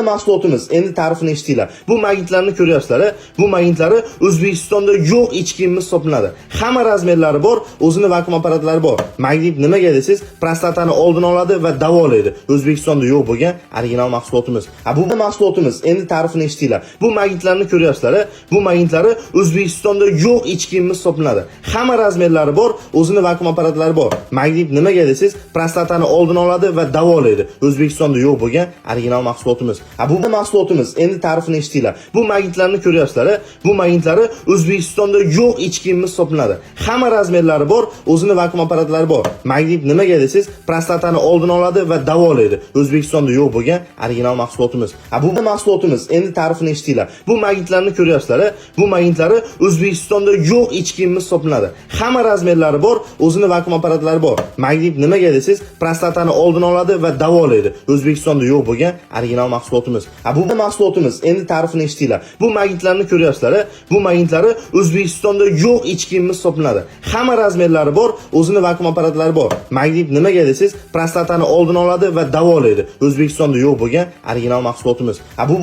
Mahsulotimiz endi ta'rifini eshitdinglar. Bu magnitlarni ko'ryapsizlar. Bu magnitlar O'zbekistonda yo'q ichki kiyimimiz hisoblanadi. Hamma razmerlari bor, o'zini vakuum apparatlari bor. Magnit nimaga desiz, prostatani oldini oladi va davolaydi. O'zbekistonda yo'q bo'lgan original mahsulotimiz. Bu mahsulotimiz endi ta'rifini eshitdinglar. Bu magnitlarni ko'ryapsizlar. Bu magnitlar O'zbekistonda yo'q ichki kiyimimiz hisoblanadi. Hamma razmerlari bor, o'zini vakuum apparatlari bor. Magnit nimaga desiz, prostatani oldini oladi va davolaydi. O'zbekistonda yo'q bo'lgan original mahsulotimiz. Bu mahsulotimiz endi ta'rifini eshitdinglar. Bu magnitlarni ko'ryapsizlar. Bu magnitlar O'zbekistonda yo'q ichki kiyimimiz hisoblanadi. Hamma razmerlari bor, o'zini vakuum apparatlari bor. Magnit nimaga desiz, prostatani oldini oladi va davolaydi. O'zbekistonda yo'q bo'lgan original mahsulotimiz. Bu mahsulotimiz endi ta'rifini eshitdinglar. Bu magnitlarni ko'ryapsizlar. Bu magnitlar O'zbekistonda yo'q ichki kiyimimiz hisoblanadi. Hamma razmerlari bor, o'zini vakuum apparatlari bor. Magnit nimaga desiz, prostatani oldini oladi va davolaydi. O'zbekistonda yo'q bo'lgan original mahsulotimiz. Bu mahsulotimiz endi ta'rifini eshitdinglar. Bu magnitlarni ko'ryapsizlar. Bu magnitlar O'zbekistonda yo'q ichki kiyimimiz hisoblanadi. Hamma razmerlari bor, o'zini vakuum apparatlari bor. Magnit nimaga desiz, prostatani oldini oladi va davolaydi. O'zbekistonda yo'q bo'lgan original mahsulotimiz. Bu